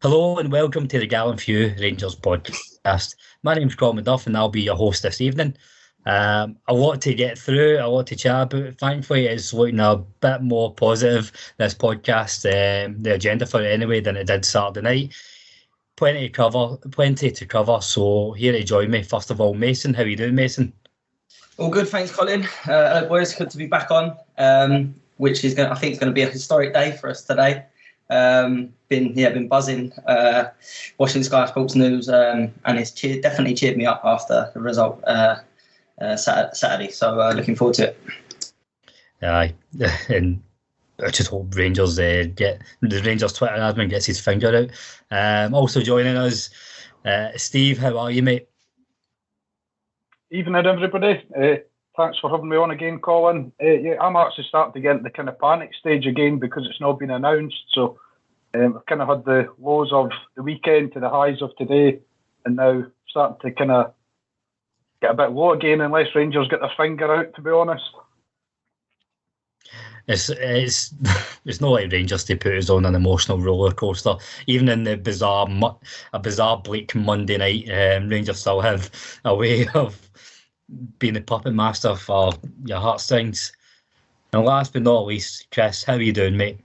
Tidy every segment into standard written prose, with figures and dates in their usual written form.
Hello and welcome to the Gallant Few Rangers podcast. My name's Colin and I'll be your host this evening. A lot to get through, a lot to chat about. Thankfully, it's looking a bit more positive, this podcast, the agenda for it anyway, than it did Saturday night. Plenty to cover. So here to join me, first of all, Mason. How are you doing, Mason? All good, thanks, Colin. Boys, good to be back on, which is I think it's going to be a historic day for us today. Been buzzing watching Sky Sports News, and it's definitely cheered me up after the result Saturday. So looking forward to it. Aye, and I just hope Rangers get the Rangers Twitter admin gets his finger out. Also joining us, Steve. How are you, mate? Evening, everybody. Thanks for having me on again, Colin. Yeah, I'm actually starting to get into the kind of panic stage again because it's not been announced. So I've kind of had the lows of the weekend to the highs of today, and now starting to kind of get a bit low again unless Rangers get their finger out, to be honest. It's not like Rangers to put us on an emotional roller coaster. Even in the bizarre bleak Monday night, Rangers still have a way of being the puppet master for your heartstrings. And last but not least, Chris, how are you doing, mate?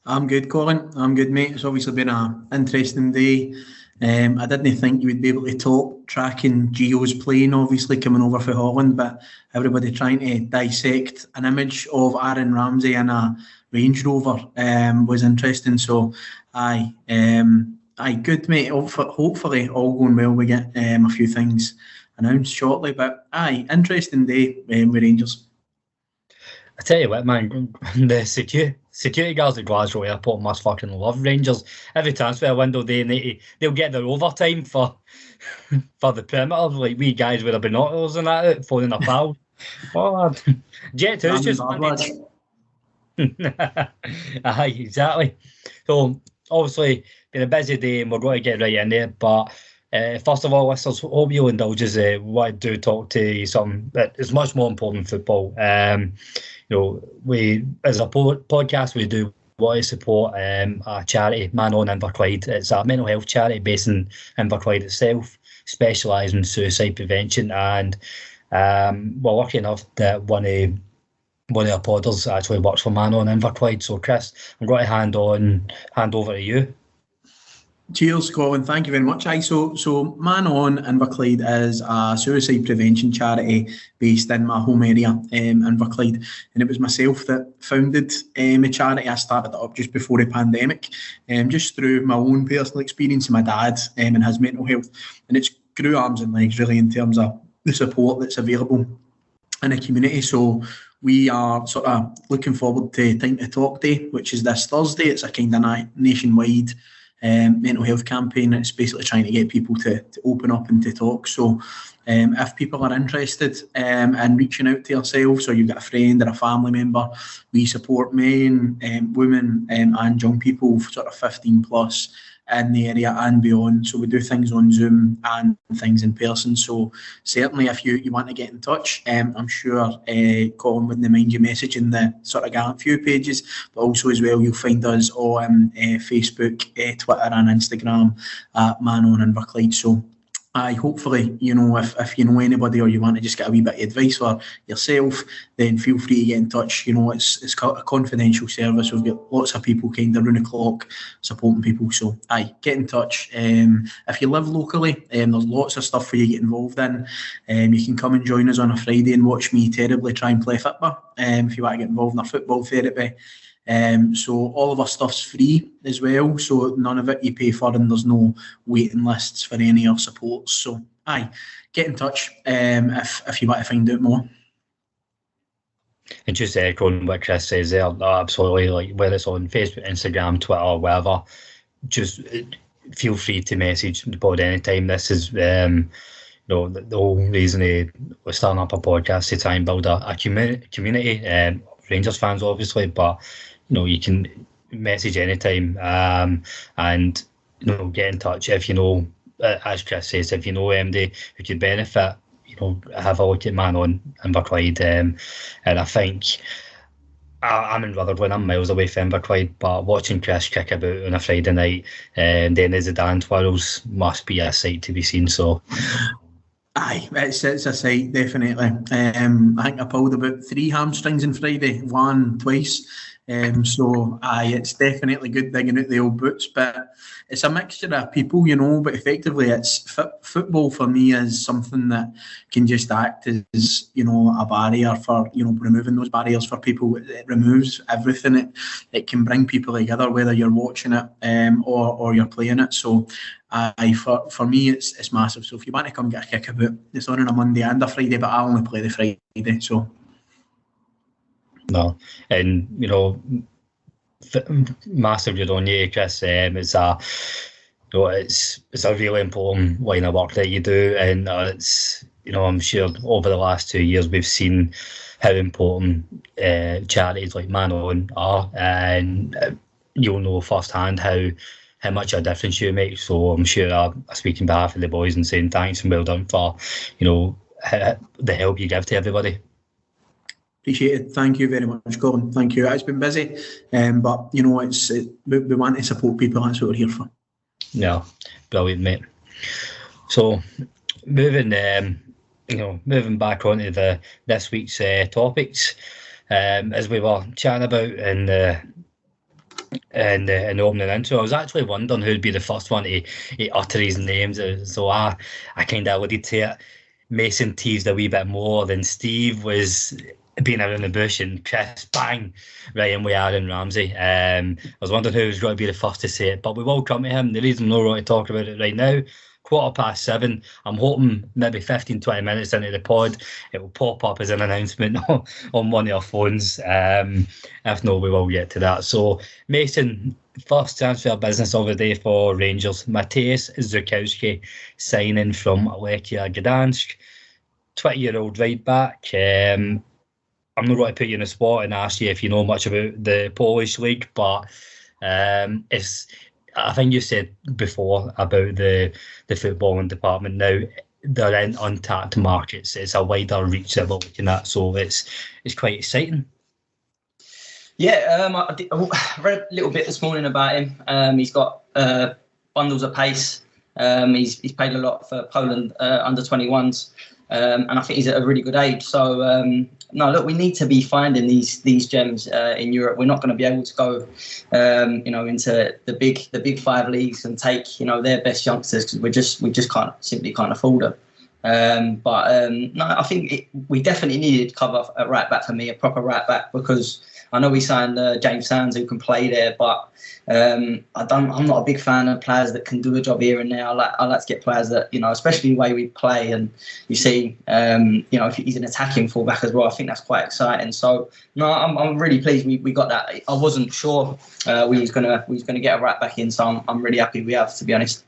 I'm good, Colin. I'm good, mate. It's obviously been an interesting day. I didn't think you would be able to top tracking Gio's plane, obviously, coming over for Holland, but everybody trying to dissect an image of Aaron Ramsey in a Range Rover was interesting. So, aye, good, mate. Hopefully, all going well. We get a few things announced shortly, but aye, interesting day with Rangers. I tell you what, man, the security guards at Glasgow Airport must fucking love Rangers. Every transfer window they'll get their overtime for the perimeter. Like we guys with our binoculars and that out, phoning our pals. Oh, Jet 2's just aye, exactly. So obviously been a busy day and we're going to get right in there, but first of all, listeners, hope you'll indulge us. What I do talk to you something that is much more important than football. We, as a podcast, we do want to support a charity, Man On Inverclyde. It's a mental health charity based in Inverclyde itself, specialising in suicide prevention. And we're lucky enough that one of our podders actually works for Man On Inverclyde. So, Chris, I'm going to hand over to you. Cheers, Colin. Thank you very much. So Man On Inverclyde is a suicide prevention charity based in my home area, Inverclyde, and it was myself that founded a charity. I started it up just before the pandemic, just through my own personal experience with my dad and his mental health, and it's grew arms and legs really in terms of the support that's available in the community. So we are sort of looking forward to Time to Talk Day, which is this Thursday. It's a kind of nationwide mental health campaign. It's basically trying to get people to open up and to talk. So if people are interested in reaching out to yourselves, or you've got a friend or a family member, we support men, women and young people sort of 15 plus in the area and beyond. So we do things on Zoom and things in person. So certainly if you want to get in touch, I'm sure Colin wouldn't mind you messaging the sort of Gallant Few pages, but also as well you'll find us on Facebook, Twitter and Instagram at Man On Inverclyde. So hopefully, if you know anybody or you want to just get a wee bit of advice for yourself, then feel free to get in touch. It's a confidential service. We've got lots of people kind of round the clock supporting people. So get in touch. If you live locally, there's lots of stuff for you to get involved in. You can come and join us on a Friday and watch me terribly try and play football. If you want to get involved in a football therapy. So all of our stuff's free as well, so none of it you pay for, and there's no waiting lists for any of our supports. So get in touch if you want to find out more. And just echoing what Chris says there, absolutely, like whether it's on Facebook, Instagram, Twitter, or whatever, just feel free to message the pod anytime. This is the whole reason we're starting up a podcast to try and build a community. Rangers fans, obviously, but you can message anytime. And get in touch if you know, as Chris says, if you know MD who could benefit, have a look at man on Inverclyde. And I think I'm in Rutherglen, I'm miles away from Inverclyde, but watching Chris kick about on a Friday night and then the Zidane twirls must be a sight to be seen. So, aye, it's a sight, definitely. I think I pulled about 3 hamstrings on Friday, one twice. So, it's definitely good digging out the old boots, but it's a mixture of people, but effectively it's football for me is something that can just act as, a barrier for, removing those barriers for people. It removes everything. It can bring people together, whether you're watching it or you're playing it. So, for me, it's massive. So if you want to come get a kick about, it's on a Monday and a Friday, but I only play the Friday, so... No, and massively on you, Chris. It's a really important line of work that you do, and it's I'm sure over the last 2 years we've seen how important charities like Man On are, and you'll know firsthand how much a difference you make. So I'm sure I speak on behalf of the boys and saying thanks and well done for the help you give to everybody. Appreciate it. Thank you very much, Colin. Thank you. It's been busy, but we want to support people. That's what we're here for. Yeah, brilliant, mate. So, moving back onto this week's topics, as we were chatting about in the opening intro, I was actually wondering who'd be the first one to utter his names. So I kind of alluded to it. Mason teased a wee bit more than Steve was being around the bush, and Chris, bang, right in with Aaron Ramsey. I was wondering who was going to be the first to say it, but we will come to him. The reason we're not going to talk about it right now, 7:15. I'm hoping maybe 15-20 minutes into the pod, it will pop up as an announcement on one of our phones. If not, we will get to that. So, Mason, first transfer business of the day for Rangers. Mateusz Zukowski signing from Lechia Gdansk. 20-year-old right back. I'm not going to put you in a spot and ask you if you know much about the Polish league, but I think you said before about the footballing department now. They're in untapped markets. It's a wider reach that we're looking at, so it's quite exciting. Yeah, I read a little bit this morning about him. He's got bundles of pace. He's played a lot for Poland under 21s. And I think he's at a really good age. So, we need to be finding these gems in Europe. We're not going to be able to go, into the big 5 leagues and take, their best youngsters, because we just can't afford them. I think we definitely needed cover at right back for me, a proper right back, because I know we signed James Sands, who can play there, but I'm not a big fan of players that can do a job here and there. I like to get players that, especially the way we play, and you see, if he's an attacking fullback as well, I think that's quite exciting. So I'm really pleased we got that. I wasn't sure we was gonna get a right back in, so I'm really happy we have, to be honest.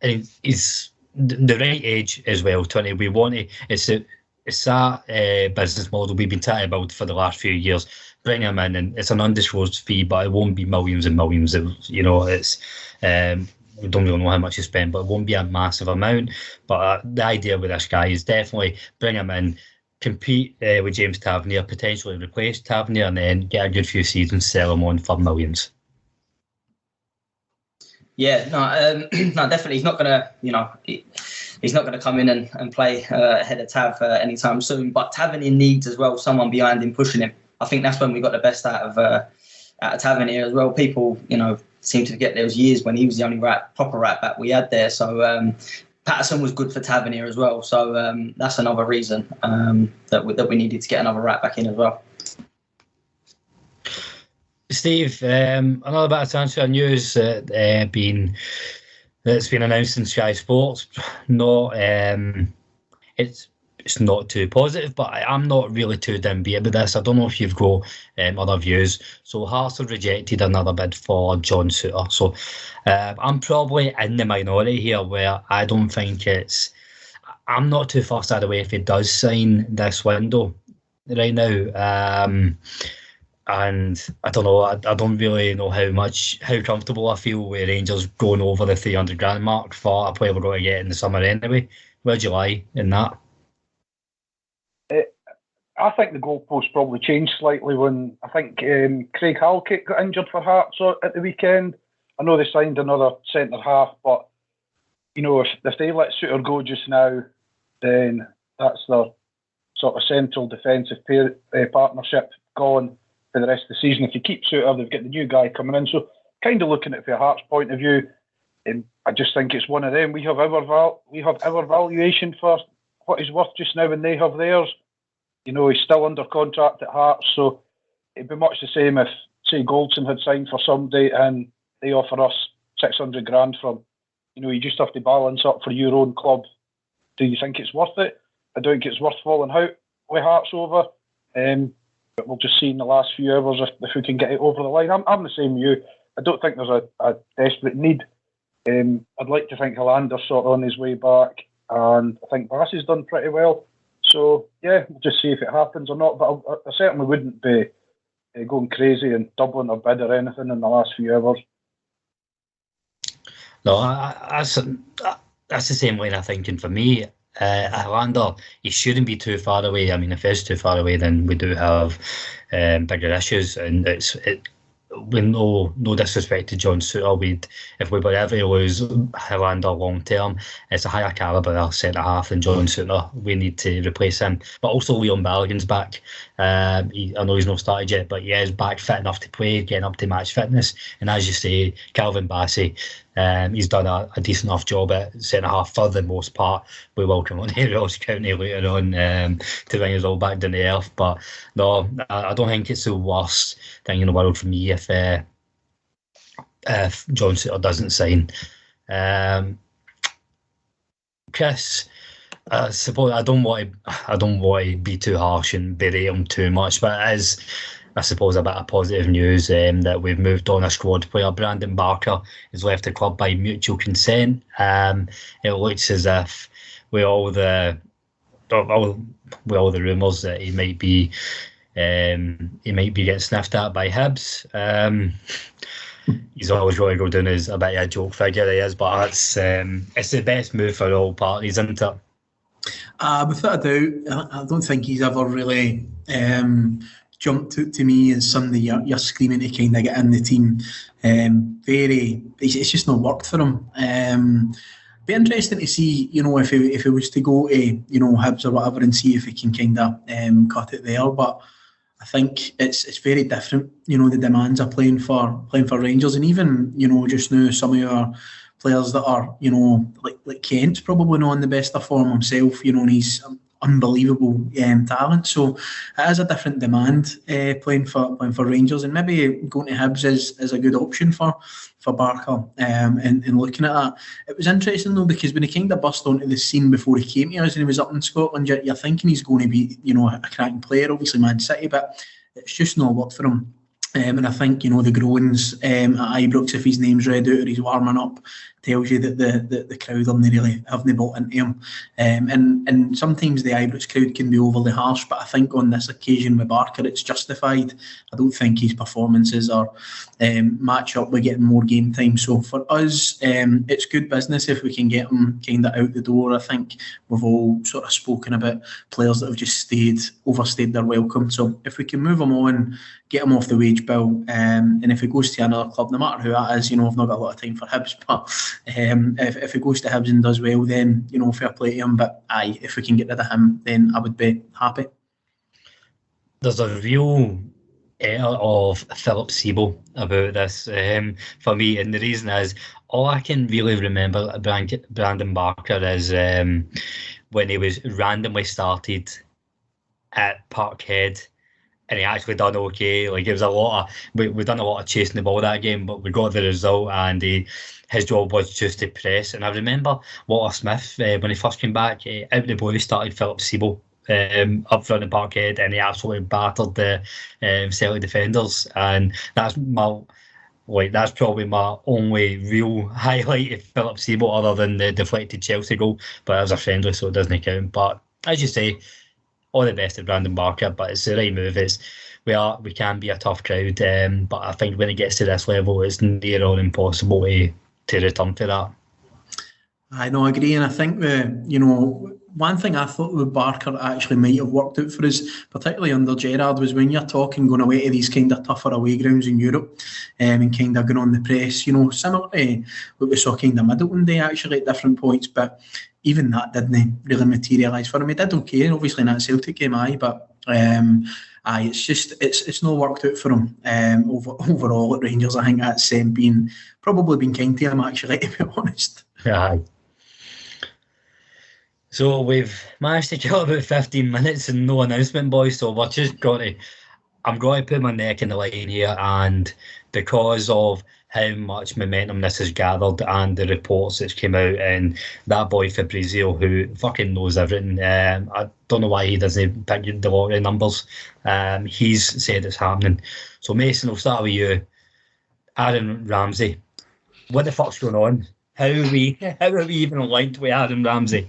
And he's the right age as well, 20. We want to. It's that business model we've been trying to build for the last few years. Bring him in, and it's an undisclosed fee, but it won't be millions and millions. It's we don't really know how much you spend, but it won't be a massive amount. But the idea with this guy is definitely bring him in, compete with James Tavernier, potentially replace Tavernier, and then get a good few seasons, sell him on for millions. Yeah, definitely. He's not gonna, he's not gonna come in and play ahead of Tav anytime soon. But Tavernier needs as well someone behind him pushing him. I think that's when we got the best out of Tavernier as well. People, seem to forget there was years when he was the only proper right back we had there. So Patterson was good for Tavernier as well. So that's another reason that we needed to get another right back in as well. Steve, another bit of transfer news that's been announced in Sky Sports. It's not too positive, but I'm not really too downbeat about this. I don't know if you've got other views. So Hearts have rejected another bid for John Souttar. So I'm probably in the minority here, where I don't think I'm not too fussed either way if he does sign this window right now. And I don't know. I don't really know how comfortable I feel with Rangers going over the 300 grand mark for a player we're going to get in the summer anyway. Where'd you lie in that? I think the goalpost probably changed slightly when I think Craig Halkett got injured for Hearts at the weekend. I know they signed another centre half, but if they let Suter go just now, then that's their sort of central defensive partnership gone for the rest of the season. If you keep Suter, they've got the new guy coming in. So kind of looking at it from a Hearts point of view, I just think it's one of them. We have our valuation for what he's worth just now, and they have theirs. He's still under contract at Hearts, so it'd be much the same if, say, Goldson had signed for somebody and they offer us 600 grand from. You just have to balance up for your own club. Do you think it's worth it? I don't think it's worth falling out with Hearts over. But we'll just see in the last few hours if we can get it over the line. I'm the same with you. I don't think there's a desperate need. I'd like to think Hollander's sort of on his way back, and I think Bassey's done pretty well. So, yeah, we'll just see if it happens or not. But I certainly wouldn't be going crazy and doubling our bid or anything in the last few hours. No, that's the same line of thinking for me. Hollander, he shouldn't be too far away. I mean, if he's too far away, then we do have bigger issues. And with no disrespect to John Suter, if we were ever to lose Hollander long term, it's a higher calibre centre half than John Suter. We need to replace him. But also Leon Balogun's back. I know he's not started yet, but he is back fit enough to play, getting up to match fitness. And as you say, Calvin Bassey, he's done a decent enough job at centre half for the most part. We welcome on here Ross County later on to bring us all back down to earth. But no, I don't think it's the worst thing in the world for me if John Suter doesn't sign. Chris, I suppose I don't want to be too harsh and berate him too much, but it is, I suppose, a bit of positive news that we've moved on a squad player. Brandon Barker has left the club by mutual consent. It looks as if with all the rumours that he might be getting sniffed at by Hibs. He's always going to go down as a bit of a joke figure, he is, but it's the best move for all parties, isn't it? Without a doubt, I don't think he's ever really jumped to me as somebody you're screaming to kind of get in the team. It's just not worked for him. Be interesting to see, if he was to go to, Hibs or whatever, and see if he can kind of cut it there. But I think it's very different. The demands are playing for Rangers, and even just now some of our players that are like Kent's probably not in the best of form himself. And he's unbelievable talent. So it is a different demand playing for Rangers, and maybe going to Hibs is a good option for Barker. And looking at that, it was interesting though, because when he kind of burst onto the scene before he came to us and he was up in Scotland, you're thinking he's going to be a cracking player, obviously Man City, but it's just not worked for him. And I think the groans at Ibrox, if his name's read out or he's warming up, tells you that the crowd haven't bought into him. And sometimes the Ibrox crowd can be overly harsh, but I think on this occasion with Barker, it's justified. I don't think his performances are match up with getting more game time. So for us, it's good business if we can get him kind of out the door. I think we've all sort of spoken about players that have just overstayed their welcome. So if we can move him on, get him off the wage bill, and if he goes to another club, no matter who that is, I've not got a lot of time for Hibs, but if he goes to Hibs and does well, then fair play to him. But if we can get rid of him, then I would be happy. There's a real air of Philip Sebo about this for me, and the reason is all I can really remember Brandon Barker is when he was randomly started at Parkhead. And he actually done okay. Like, it was we done a lot of chasing the ball that game, but we got the result, and his job was just to press. And I remember Walter Smith, when he first came back, out the blue started Philip Sebo up front in Parkhead, and he absolutely battered the Celtic defenders. And that's probably my only real highlight of Philip Sebo, other than the deflected Chelsea goal. But it was a friendly, so it doesn't count. But as you say, all the best to Brandon Barker, but it's the right move. We can be a tough crowd, but I think when it gets to this level, it's near on impossible to return for that. I know, I agree, and I think one thing I thought with Barker actually might have worked out for us, particularly under Gerrard, was when you're talking going away to these kind of tougher away grounds in Europe, and kind of going on the press, similar to what we saw kind of Middleton Day actually at different points, but even that didn't really materialise for him. He did okay, obviously in that Celtic game, but it's not worked out for him overall at Rangers. I think that's probably been kind to him actually, to be honest. Yeah. So we've managed to kill about 15 minutes and no announcement, boys. So we're just I'm going to put my neck in the line here, and because of how much momentum this has gathered and the reports that's came out, and that boy Fabrizio, who fucking knows everything, I don't know why he doesn't pick the lottery numbers. He's said it's happening. So Mason, I'll start with you. Aaron Ramsey, what the fuck's going on? How are we even linked with Aaron Ramsey?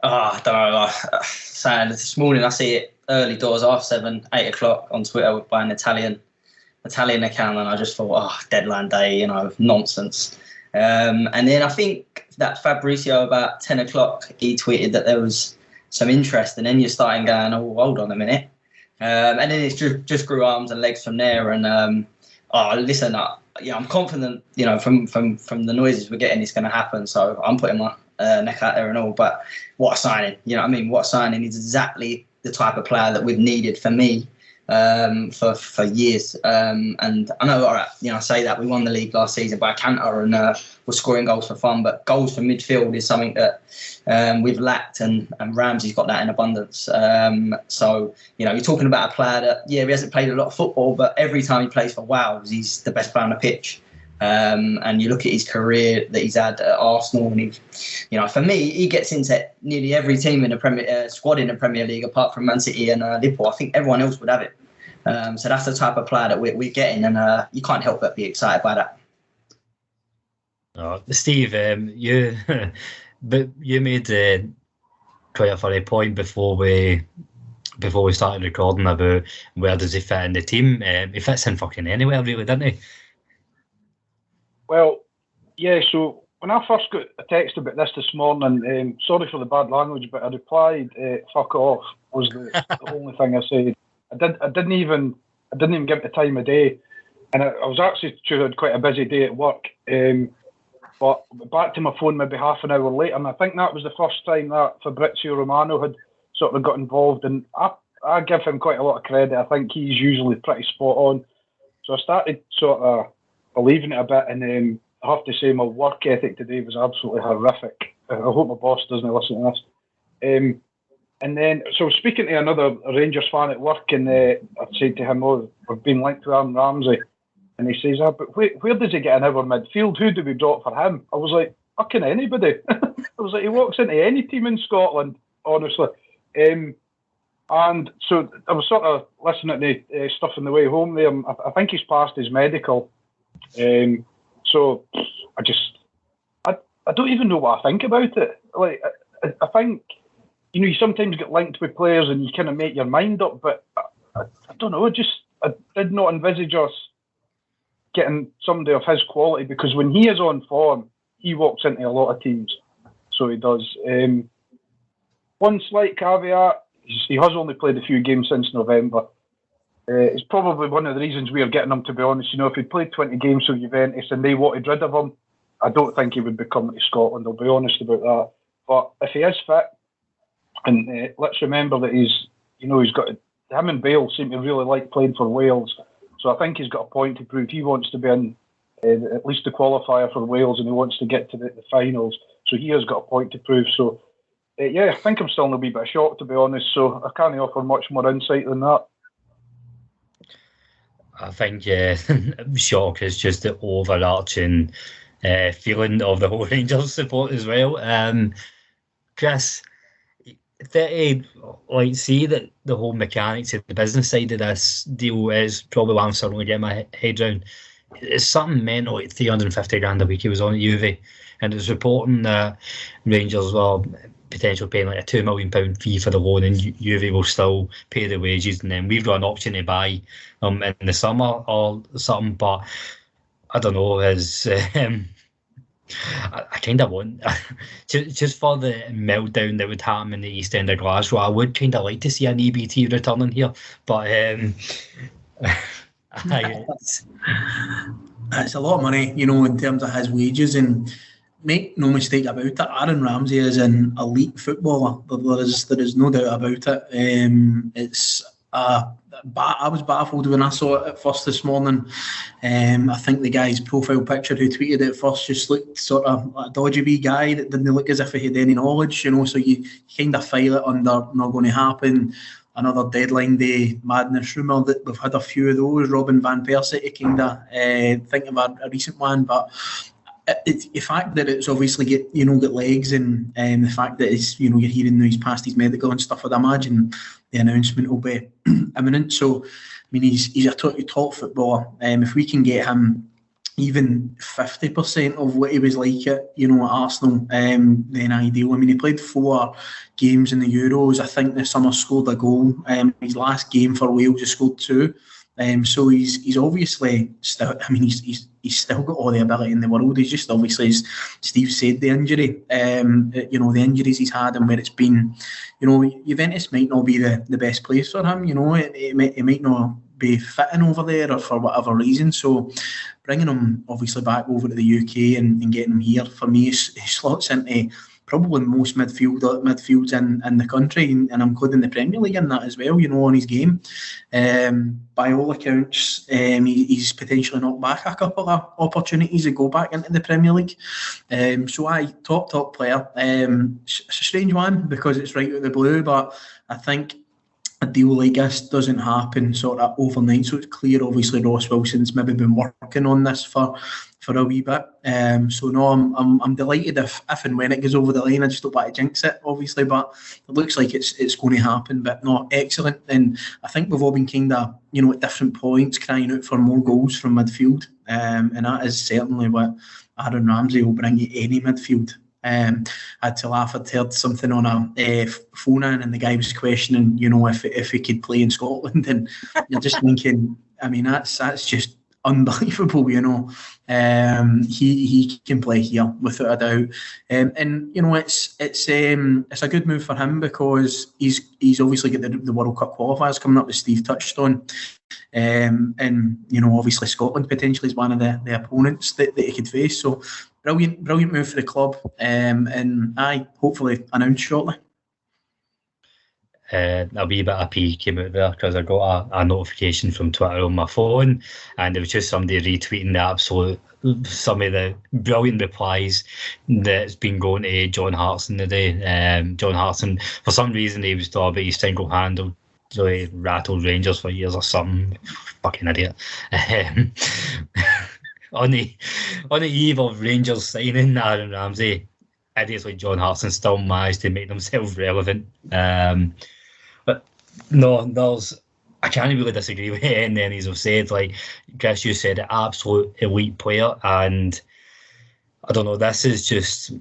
I don't know. Saying this morning, I see it early doors, 7:30, 8 o'clock on Twitter by an Italian account, and I just thought, deadline day, nonsense. And then I think that Fabrizio about 10 o'clock, he tweeted that there was some interest, and then you're starting going, oh, hold on a minute. And then it's just grew arms and legs from there. And listen, I'm confident, from the noises we're getting, it's going to happen. So I'm putting my neck out there and all. But what a signing! What a signing! He's exactly the type of player that we've needed for me for years. And I know, all right, I say that we won the league last season by a canter and we're scoring goals for fun, but goals from midfield is something that we've lacked, and Ramsey's got that in abundance. So, you're talking about a player that, he hasn't played a lot of football, but every time he plays for Wales, he's the best player on the pitch. And you look at his career that he's had at Arsenal, and for me, he gets into nearly every team in the Premier squad in the Premier League, apart from Man City and Liverpool. I think everyone else would have it. So that's the type of player that we're getting, and you can't help but be excited by that. Steve, you made quite a funny point before we started recording about where does he fit in the team. He fits in fucking anywhere, really, doesn't he? Well, yeah, so when I first got a text about this morning, sorry for the bad language, but I replied, fuck off, was the only thing I said. I didn't even give it the time of day. And I was actually had quite a busy day at work. But back to my phone maybe half an hour later, and I think that was the first time that Fabrizio Romano had sort of got involved. And I give him quite a lot of credit. I think he's usually pretty spot on. So I started sort of believing it a bit, and I have to say my work ethic today was absolutely horrific. I hope my boss doesn't listen to this. And then, so speaking to another Rangers fan at work, and I said to him, we've been linked to Aaron Ramsey. And he says, but where does he get in our midfield? Who do we drop for him? I was like, fucking anybody. I was like, he walks into any team in Scotland, honestly. And so I was sort of listening to stuff on the way home there. I think he's passed his medical. So I don't even know what I think about it. Like, I think, you sometimes get linked with players and you kind of make your mind up, but I don't know, I did not envisage us getting somebody of his quality, because when he is on form, he walks into a lot of teams. So he does. One slight caveat, he has only played a few games since November. It's probably one of the reasons we are getting him, to be honest. If he'd played 20 games for Juventus and they wanted rid of him, I don't think he would be coming to Scotland, I'll be honest about that. But if he is fit, and let's remember that he's got, him and Bale seem to really like playing for Wales. So I think he's got a point to prove. He wants to be in at least the qualifier for Wales, and he wants to get to the finals. So he has got a point to prove. So, I think I'm still in a wee bit of shock, to be honest. So I can't offer much more insight than that. I think shock is just the overarching feeling of the whole Rangers support as well. Chris, see that the whole mechanics of the business side of this deal is probably what I'm starting to get my head around. It's something mental, like 350 grand a week he was on at Juve, and it's reporting that Rangers were potential paying like a £2 million fee for the loan, and Juve will still pay the wages, and then we've got an option to buy in the summer or something. But I don't know, I kind of want just for the meltdown that would happen in the East End of Glasgow. I would kind of like to see an EBT returning here, but it's a lot of money, in terms of his wages. And make no mistake about it, Aaron Ramsey is an elite footballer. There is no doubt about it. I was baffled when I saw it at first this morning. I think the guy's profile picture who tweeted it first just looked sort of like a dodgy wee guy that didn't look as if he had any knowledge, so you kind of file it under not going to happen. Another deadline day madness rumour that we've had a few of those. Robin van Persie to kind of think of a recent one, but the fact that it's obviously got legs, and the fact that it's you're hearing he's passed his medical and stuff, I'd imagine the announcement will be imminent. So I mean, he's a top footballer. If we can get him even 50% of what he was like at Arsenal, then ideal. I mean, he played 4 games in the Euros. I think this summer scored a goal. His last game for Wales, he scored 2. So he's obviously still. I mean, he's still got all the ability in the world. He's just obviously, as Steve said, the injury. The injuries he's had and where it's been. Juventus might not be the best place for him. It might not be fitting over there or for whatever reason. So bringing him obviously back over to the UK and getting him here, for me, he slots into probably most midfields in the country, and I'm including the Premier League in that as well, on his game. By all accounts, he's potentially knocked back a couple of opportunities to go back into the Premier League. So top player. It's a strange one because it's right out of the blue, but I think a deal like this doesn't happen sort of overnight. So it's clear, obviously, Ross Wilson's maybe been working on this for a wee bit. So no, I'm delighted if and when it goes over the line. I just don't want to jinx it, obviously, but it looks like it's going to happen. But no, excellent. And I think we've all been kind of, at different points crying out for more goals from midfield. And that is certainly what Aaron Ramsey will bring you any midfield. I had to laugh. I'd heard something on a phone in, and the guy was questioning, if he could play in Scotland, and you're just thinking, I mean, that's just unbelievable. He can play here without a doubt, and it's a good move for him because he's obviously got the World Cup qualifiers coming up, as Steve touched on. And obviously Scotland potentially is one of the opponents that he could face. So brilliant move for the club, and hopefully announced shortly. A wee bit of pee came out there because I got a notification from Twitter on my phone, and it was just somebody retweeting some of the brilliant replies that's been going to John Hartson today. John Hartson, for some reason, he was talking about he single-handedly rattled Rangers for years or something. Fucking idiot. On the eve of Rangers signing Aaron Ramsey, idiots like John Hartson still managed to make themselves relevant. But no, I can't really disagree with any of these have said. Like Chris, you said, an absolute elite player, and I don't know, this is just,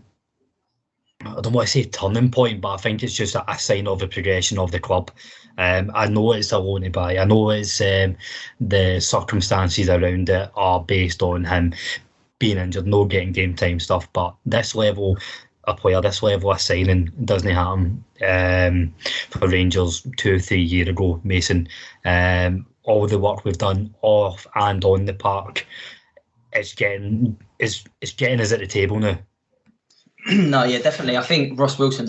I don't want to say turning point, but I think it's just a sign of the progression of the club. I know it's a loan to buy. I know it's the circumstances around it are based on him being injured, no getting game time stuff. But this level of player, this level of signing doesn't happen for Rangers 2-3 years ago, Mason. All the work we've done off and on the park, it's getting us at the table now. No, yeah, definitely. I think Ross Wilson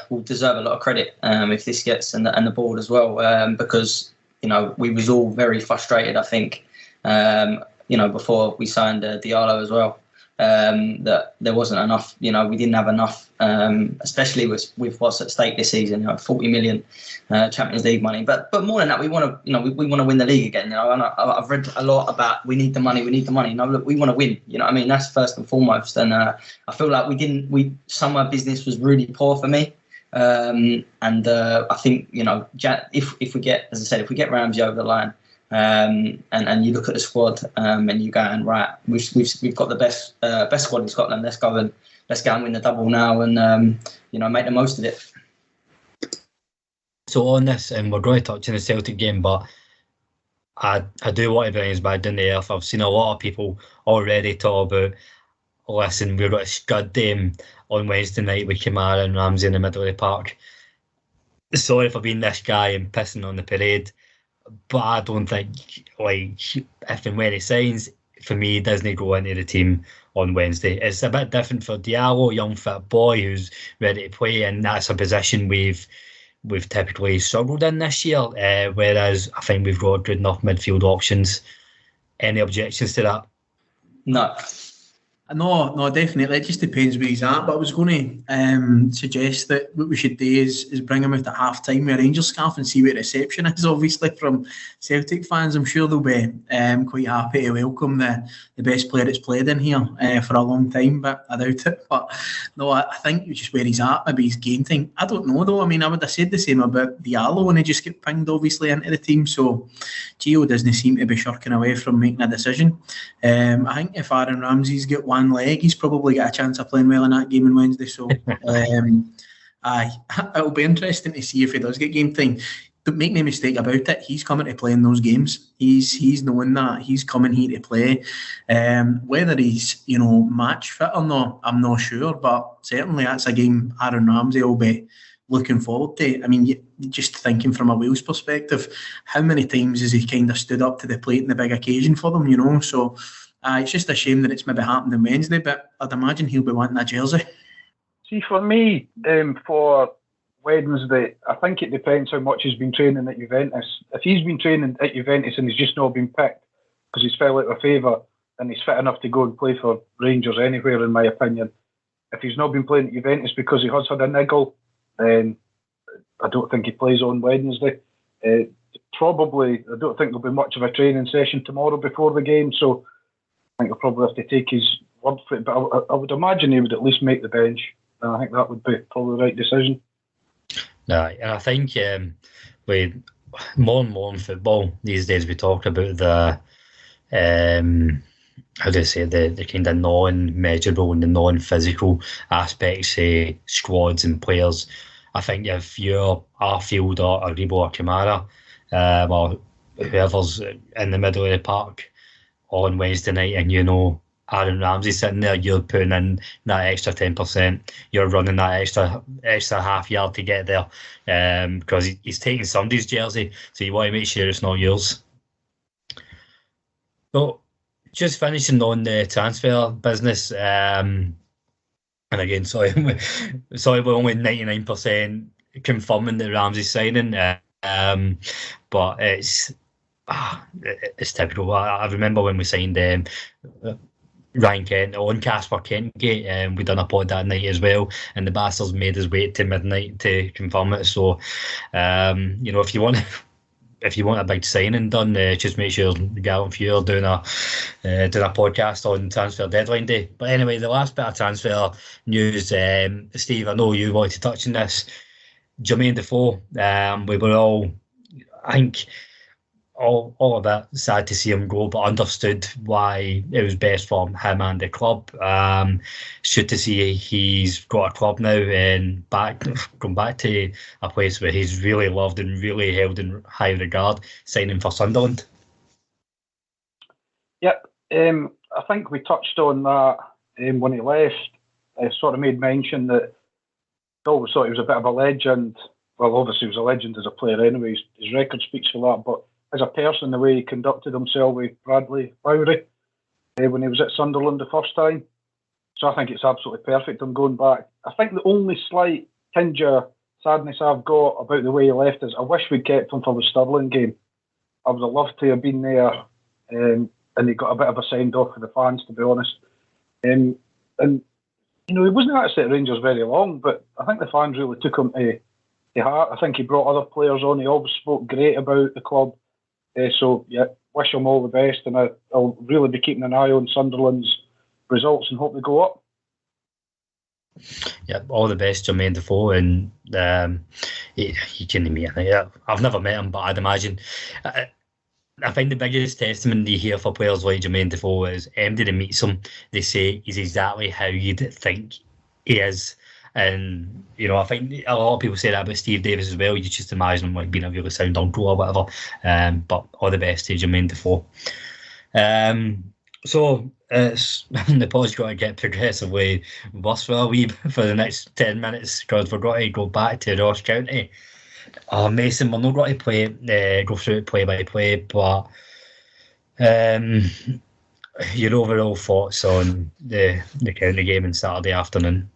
will deserve a lot of credit if this gets and the board as well, because we was all very frustrated. I think before we signed Diallo as well, that there wasn't enough. We didn't have enough, especially with what's at stake this season. 40 million Champions League money, but more than that, we want to we want to win the league again. And I've read a lot about we need the money. No, look, we want to win. That's first and foremost. And I feel like summer business was really poor for me. And I think if we get, as I said, if we get Ramsey over the line, And you look at the squad, and you go and right, we've got the best squad in Scotland. Let's go and win the double now, and make the most of it. So on this, and we're going to touch on the Celtic game, but I do want to bring us back down to earth. I've seen a lot of people already talk about, listen, we're going to scud them on Wednesday night with Kamara and Ramsey in the middle of the park. Sorry for being this guy and pissing on the parade, but I don't think, if and when he signs, for me, he doesn't go into the team on Wednesday. It's a bit different for Diallo, young fit boy who's ready to play, and that's a position we've typically struggled in this year, whereas I think we've got good enough midfield options. Any objections to that? No, definitely. It just depends where he's at. But I was going to suggest that what we should do is bring him out at half time with a Rangers scarf and see what reception is. Obviously, from Celtic fans, I'm sure they'll be quite happy to welcome the best player that's played in here for a long time. But I doubt it. But no, I think just where he's at, maybe his game thing. I don't know though. I mean, I would have said the same about Diallo when he just get pinged obviously into the team. So Gio doesn't seem to be shirking away from making a decision. I think if Aaron Ramsey's got one leg, he's probably got a chance of playing well in that game on Wednesday. So it'll be interesting to see if he does get game time. Don't make no mistake about it, he's coming to play in those games. He's knowing that he's coming here to play. Whether he's match fit or not, I'm not sure, but certainly that's a game Aaron Ramsey will be looking forward to. I mean, just thinking from a Wales perspective, how many times has he kind of stood up to the plate in the big occasion for them, so it's just a shame that it's maybe happened on Wednesday, but I'd imagine he'll be wanting a jersey. See, for me, for Wednesday, I think it depends how much he's been training at Juventus. If he's been training at Juventus and he's just not been picked because he's fell out of favour, then he's fit enough to go and play for Rangers anywhere, in my opinion. If he's not been playing at Juventus because he has had a niggle, then I don't think he plays on Wednesday. Probably, I don't think there'll be much of a training session tomorrow before the game, so I think he'll probably have to take his word for it, but I would imagine he would at least make the bench. And I think that would be probably the right decision. Yeah, and I think with more and more in football these days, we talk about the the kind of non-measurable and the non-physical aspects of squads and players. I think if you're Arfield or Aribo or Kamara, or whoever's in the middle of the park on Wednesday night, and Aaron Ramsey sitting there, you're putting in that extra 10%. You're running that extra half yard to get there, because he's taking somebody's jersey, so you want to make sure it's not yours. So, just finishing on the transfer business, and again, sorry, we're only 99% confirming that Ramsey's signing, but it's typical. I remember when we signed Ryan Kent on Casper Kentgate, and we done a pod that night as well, and the bastards made us wait till midnight to confirm it. So, if you want a big signing done, just make sure the Gallant Few are doing a podcast on transfer deadline day. But anyway, the last bit of transfer news, Steve, I know you wanted to touch on this. Jermaine Defoe, we were all, I think, all a bit sad to see him go, but understood why it was best for him and the club. It's good to see he's got a club now and going back to a place where he's really loved and really held in high regard, signing for Sunderland. Yep, I think we touched on that when he left. I sort of made mention that I always thought he was a bit of a legend. Well, obviously he was a legend as a player anyway. His record speaks for that, but as a person, the way he conducted himself with Bradley Lowry when he was at Sunderland the first time. So I think it's absolutely perfect him going back. I think the only slight tinge of sadness I've got about the way he left is I wish we'd kept him for the Stirling game. I would have loved to have been there, and he got a bit of a send-off for the fans, to be honest. And he wasn't actually at Rangers very long, but I think the fans really took him to heart. I think he brought other players on. He always spoke great about the club. So, yeah, wish him all the best, and I'll really be keeping an eye on Sunderland's results and hope they go up. Yeah, all the best, Jermaine Defoe, and he can meet. I've never met him, but I'd imagine I think the biggest testimony here for players like Jermaine Defoe is anybody that meets him, they say he's exactly how you'd think he is. And, I think a lot of people say that about Steve Davis as well. You just imagine him like being a really sound uncle or whatever. But all the best to Jermaine Defoe. So the pod's got to get progressively worse for the next 10 minutes because we're going to go back to Ross County. Oh, Mason, we're not going to go through it play by play, but your overall thoughts on the county game on Saturday afternoon?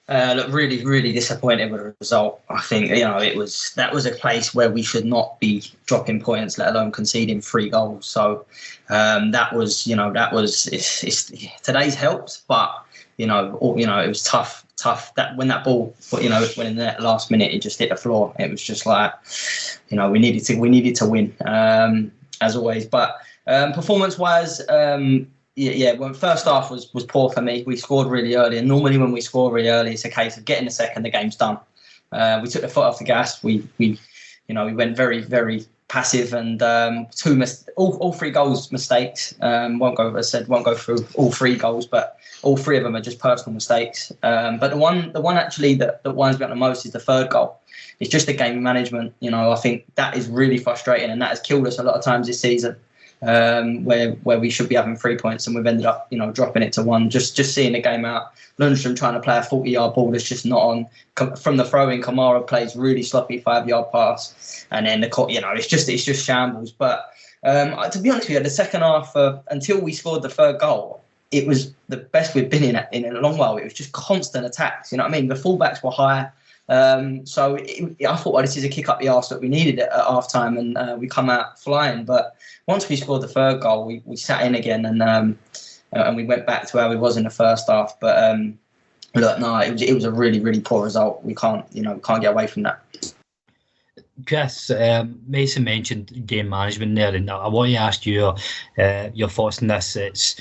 Look, really, really disappointed with the result. I think that was a place where we should not be dropping points, let alone conceding 3 goals. So today's helped, but it was tough. That when that ball, when in that last minute it just hit the floor, it was just like, we needed to win as always. But performance-wise. When first half was poor for me. We scored really early, and normally when we score really early, it's a case of getting a second, the game's done. We took the foot off the gas. We went very, very passive, and all 3 goals mistakes. Won't go through all 3 goals, but all 3 of them are just personal mistakes. But the one actually that winds me up the most is the 3rd goal. It's just the game management. I think that is really frustrating, and that has killed us a lot of times this season. Where we should be having 3 points and we've ended up, dropping it to 1. Just seeing the game out. Lundstrom trying to play a 40-yard ball that's just not on. From the throw-in, Kamara plays really sloppy 5-yard pass, and then it's just shambles. But to be honest with you, the second half until we scored the 3rd goal, it was the best we've been in a long while. It was just constant attacks. You know what I mean? The fullbacks were high. I thought, well, this is a kick up the arse that we needed at half time, and we come out flying. But once we scored the 3rd goal, we sat in again, and we went back to how we was in the first half. But it was a really, really poor result. We can't get away from that. Chris, Mason mentioned game management there, and I want to ask you your thoughts on this. It's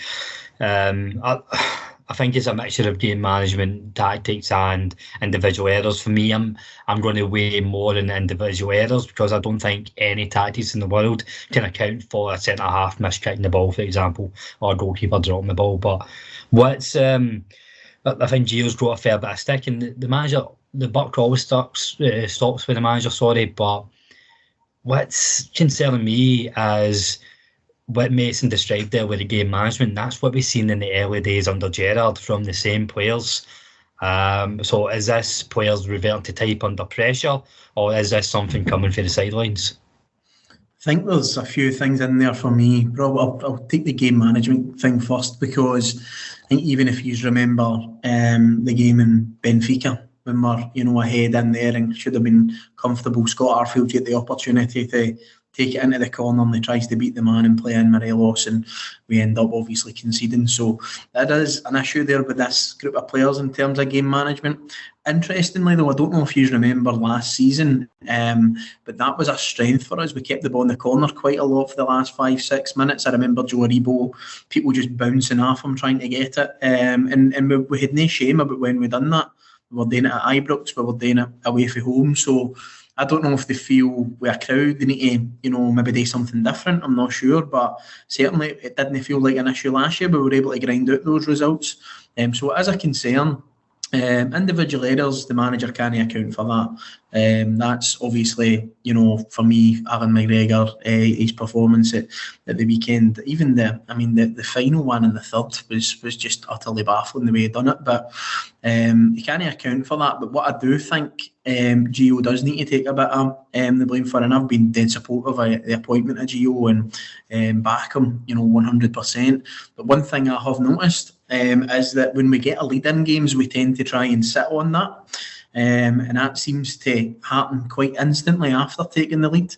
I think it's a mixture of game management, tactics, and individual errors. For me, I'm going to weigh more in individual errors because I don't think any tactics in the world can account for a centre half miskicking the ball, for example, or a goalkeeper dropping the ball. But I think Gio's got a fair bit of stick, and the manager, the buck always stops with the manager. But what's concerning me is what Mason described there with the game management. That's what we've seen in the early days under Gerrard from the same players. So is this players reverting to type under pressure, or is this something coming for the sidelines? I think there's a few things in there for me. Rob, I'll take the game management thing first, because I think even if you remember the game in Benfica, when we're ahead in there and should have been comfortable, Scott Arfield get the opportunity to take it into the corner and he tries to beat the man and play in Morelos, and we end up obviously conceding. So that is an issue there with this group of players in terms of game management. Interestingly though, I don't know if you remember last season, but that was a strength for us. We kept the ball in the corner quite a lot for the last 5-6 minutes. I remember Joe Aribo, people just bouncing off him trying to get it, and we had no shame about when we done that. We were doing it at Ibrox, we were doing it away from home. So I don't know if they feel with a crowd they need to, maybe do something different. I'm not sure, but certainly it didn't feel like an issue last year, but we were able to grind out those results. So as a concern, individual errors, the manager can't account for that. That's obviously, for me, Alan McGregor, his performance at the weekend, even the final one in the 3rd was just utterly baffling the way he done it. But he can't account for that. But what I do think Gio does need to take a bit of the blame for, and I've been dead supportive of the appointment of Gio and back him, 100%. But one thing I have noticed is that when we get a lead in games, we tend to try and sit on that. And that seems to happen quite instantly after taking the lead.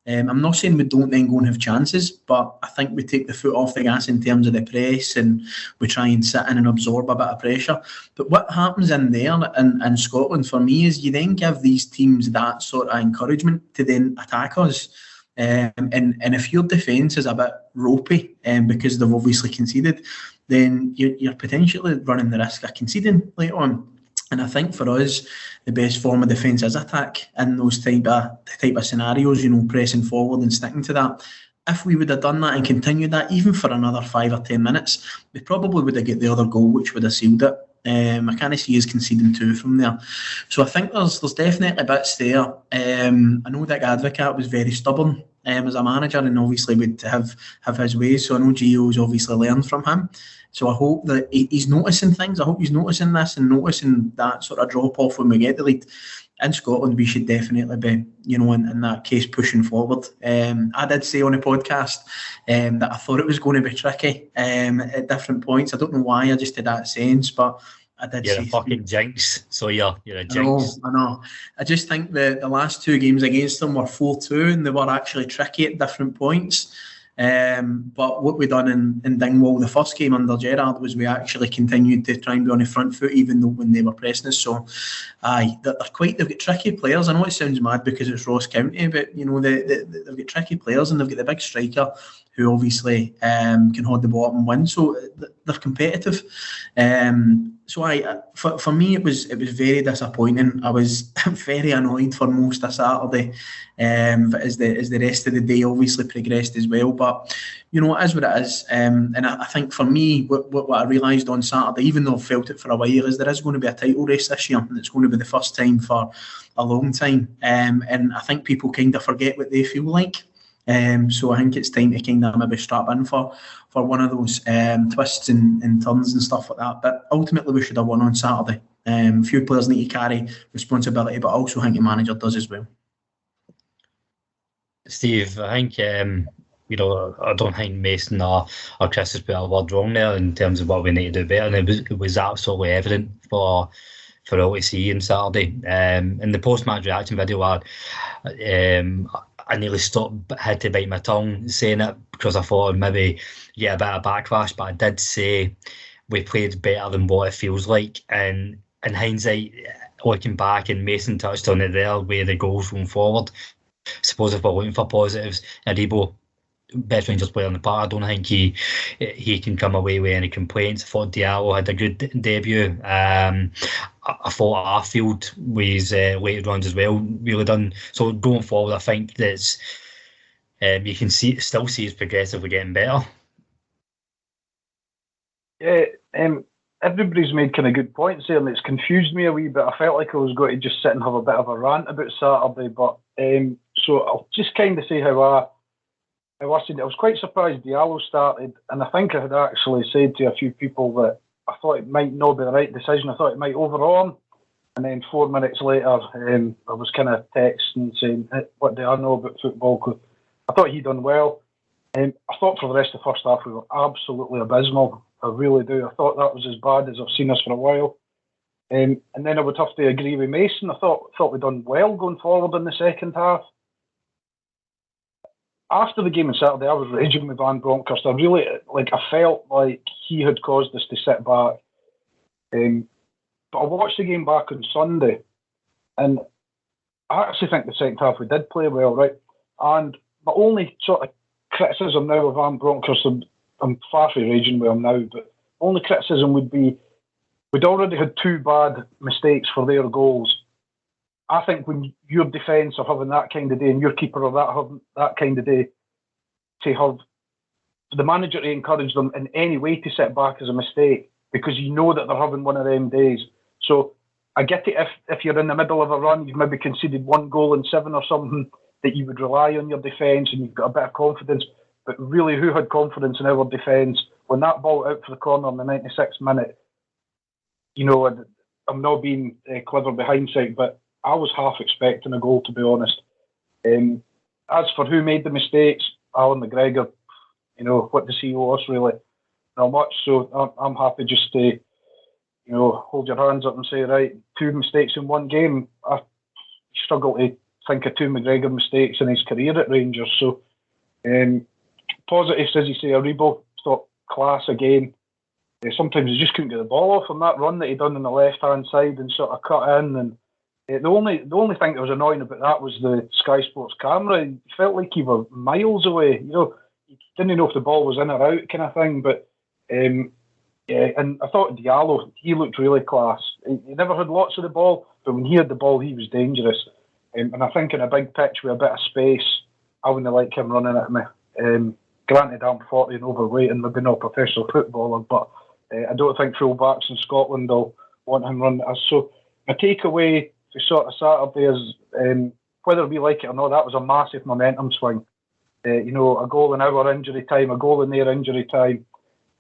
I'm not saying we don't then go and have chances, but I think we take the foot off the gas in terms of the press, and we try and sit in and absorb a bit of pressure. But what happens in there in Scotland for me is you then give these teams that sort of encouragement to then attack us. And if your defence is a bit ropey because they've obviously conceded, then you're potentially running the risk of conceding later on. And I think for us, the best form of defence is attack in those type of scenarios, pressing forward and sticking to that. if we would have done that and continued that, even for another 5 or 10 minutes, we probably would have got the other goal, which would have sealed it. I can't see us conceding 2 from there. So I think there's definitely bits there. I know Dick Advocat was very stubborn as a manager, and obviously would have his ways. So I know Gio's obviously learned from him. So I hope that he's noticing things. I hope he's noticing this and noticing that sort of drop off when we get the lead. In Scotland, we should definitely be, in that case, pushing forward. I did say on a podcast that I thought it was going to be tricky at different points. I don't know why I just had that sense, but I did you're say... a fucking jinx, so you're a jinx. I know. I just think the last 2 games against them were 4-2 and they were actually tricky at different points. But what we done in Dingwall, the first game under Gerrard, was we actually continued to try and be on the front foot, even though when they were pressing us. So, they've got tricky players. I know it sounds mad because it's Ross County, but they've got tricky players and they've got the big striker who obviously can hold the ball up and win. So they're competitive. So for me it was very disappointing. I was very annoyed for most of Saturday, as the rest of the day obviously progressed as well. But it is what it is. And I think for me, what I realised on Saturday, even though I've felt it for a while, is there is going to be a title race this year, and it's going to be the first time for a long time. And I think people kind of forget what they feel like. So I think it's time to kind of maybe strap in for one of those twists and turns and stuff like that. But ultimately, we should have won on Saturday. A few players need to carry responsibility, but I also think the manager does as well. Steve, I think I don't think Mason or Chris has put a word wrong there in terms of what we need to do better, and it was absolutely evident for all to see on Saturday. In the post-match reaction video, I nearly had to bite my tongue saying it because I thought I'd maybe get a bit of backlash, but I did say we played better than what it feels like. And in hindsight, looking back, and Mason touched on it there, where the goals going forward, I suppose if we're looking for positives, Aribo, best Rangers player on the park, I don't think he can come away with any complaints. I thought Diallo had a good debut. I thought Arfield with his late runs as well really done. So going forward, I think that's you can still see it's progressively getting better. Yeah, everybody's made kind of good points there, and it's confused me a wee bit. I felt like I was going to just sit and have a bit of a rant about Saturday, but so I'll just kind of say how I was quite surprised Diallo started, and I think I had actually said to a few people that I thought it might not be the right decision. I thought it might overrun, and then 4 minutes later, I was kind of texting saying, "What do I know about football?" 'Cause I thought he'd done well. I thought for the rest of the first half we were absolutely abysmal. I really do. I thought that was as bad as I've seen us for a while. And then I would have to agree with Mason. I thought we'd done well going forward in the second half. After the game on Saturday, I was raging with Van Bronckhorst. I felt like he had caused us to sit back. But I watched the game back on Sunday, and I actually think the second half we did play well, right? And my only sort of criticism now of Van Bronckhorst, I'm far from raging with him now, but only criticism would be we'd already had 2 bad mistakes for their goals. I think when your defence are having that kind of day and your keeper are having that kind of day, to have the manager to encourage them in any way to sit back is a mistake, because you know that they're having one of them days. So I get it if you're in the middle of a run, you've maybe conceded 1 goal in 7 or something, that you would rely on your defence and you've got a bit of confidence. But really, who had confidence in our defence when that ball out for the corner in the 96th minute? I'm not being clever with hindsight, but I was half expecting a goal, to be honest. As for who made the mistakes, Alan McGregor, what does he owe us really? Not much. So I'm happy just to, hold your hands up and say, right, 2 mistakes in 1 game. I struggle to think of 2 McGregor mistakes in his career at Rangers. So positives, as you say, Aribo, thought class again. Sometimes he just couldn't get the ball off on that run that he done on the left-hand side and sort of cut in. And the only thing that was annoying about that was the Sky Sports camera. It felt like he were miles away. You didn't know if the ball was in or out, kind of thing. But yeah, and I thought Diallo, he looked really class. He never had lots of the ball, but when he had the ball, he was dangerous. And I think in a big pitch with a bit of space, I wouldn't like him running at me. Granted, I'm 40 and overweight and maybe not a professional footballer, but I don't think full-backs in Scotland will want him running at us. So my takeaway for sort of Saturday is, whether we like it or not, that was a massive momentum swing. A goal in our injury time, a goal in their injury time.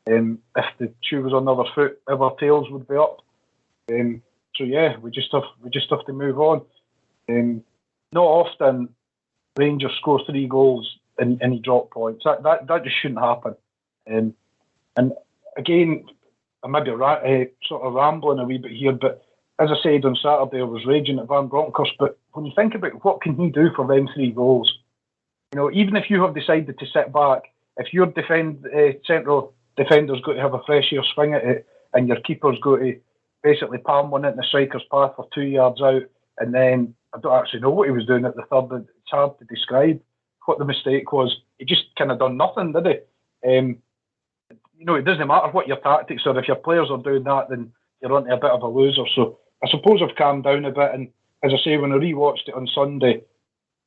If the shoe was on the other foot, our tails would be up. So yeah, we just have to move on. Not often Rangers score 3 goals in any drop points. That just shouldn't happen. And again, I might be sort of rambling a wee bit here, but as I said on Saturday, I was raging at Van Bronckhorst. But when you think about what can he do for them 3 goals, even if you have decided to sit back, if your central defender's got to have a fresh air swing at it, and your keeper's got to basically palm one into the striker's path for 2 yards out, and then I don't actually know what he was doing at the third. It's hard to describe what the mistake was. He just kind of done nothing, did he? It doesn't matter what your tactics are. If your players are doing that, then you're onto a bit of a loser. So I suppose I've calmed down a bit. And as I say, when I rewatched it on Sunday,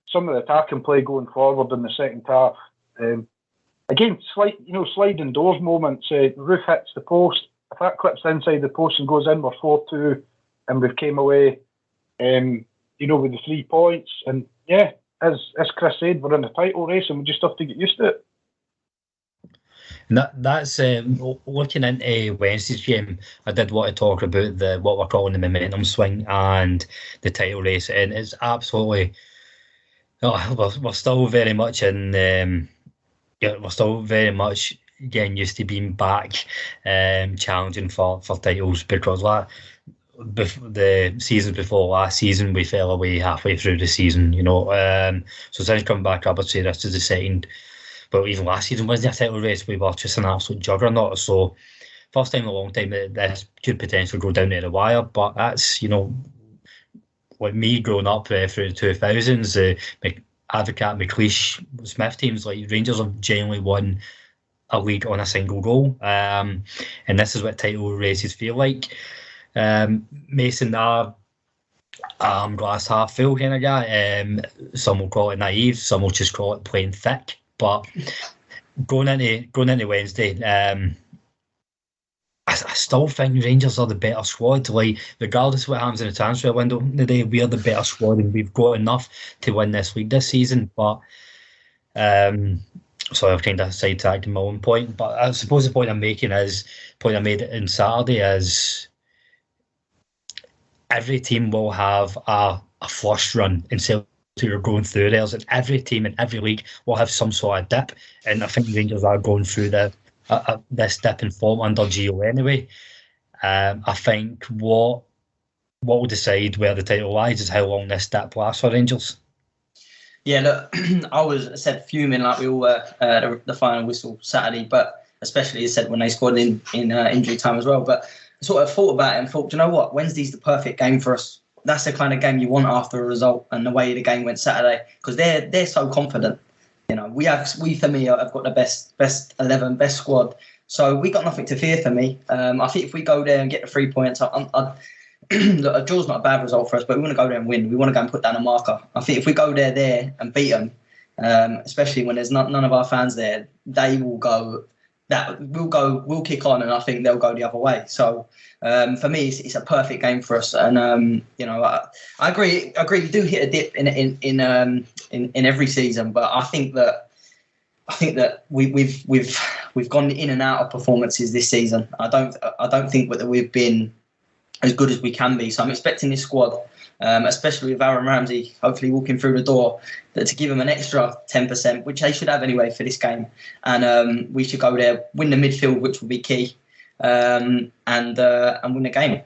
some of the attacking play going forward in the second half, again, sliding doors moments. Roof hits the post. If that clips inside the post and goes in, we're 4-2, and we've came away, with the 3 points. And yeah, as Chris said, we're in the title race, and we just have to get used to it. And that's looking into Wednesday's game. I did want to talk about what we're calling the momentum swing and the title race, and it's absolutely. We're still very much in. We're still very much getting used to being back, challenging for titles, because the season before last season we fell away halfway through the season. So since coming back, I would say this is the second. But even last season wasn't a title race. We were just an absolute juggernaut. So first time in a long time that this could potentially go down to the wire. But that's, like me growing up through the 2000s, Advocat, McLeish, Smith teams like Rangers have generally won a league on a single goal. And this is what title races feel like. Mason, glass half full kind of guy. Some will call it naive, some will just call it playing thick. But going into Wednesday, I still think Rangers are the better squad. Like, regardless of what happens in the transfer window today, we are the better squad, and we've got enough to win this league this season. But so I've kind of sidetracked my own point. But I suppose the point I made on Saturday is every team will have a flush run in Celtic are going through theirs, and every team in every league will have some sort of dip. And I think Rangers are going through this dip in form under Gio anyway. I think what will decide where the title lies is how long this dip lasts for Rangers. Yeah, look, I said fuming like we all were the final whistle Saturday, but especially as said when they scored in injury time as well. But I sort of thought about it and thought, do you know what? Wednesday's the perfect game for us. That's the kind of game you want after a result, and the way the game went Saturday, because they're so confident. We for me have got the best 11, best squad, so we got nothing to fear for me. I think if we go there and get the 3 points, look, a draw's not a bad result for us, but we want to go there and win. We want to go and put down a marker. I think if we go there and beat them, especially when there's none of our fans there, they will go. We'll kick on, and I think they'll go the other way. So for me, it's a perfect game for us. And I agree. You do hit a dip in every season, but I think that we've gone in and out of performances this season. I don't think that we've been as good as we can be. So I'm expecting this squad, especially with Aaron Ramsey hopefully walking through the door, to give them an extra 10%, which they should have anyway for this game. And we should go there, win the midfield, which will be key, and win the game.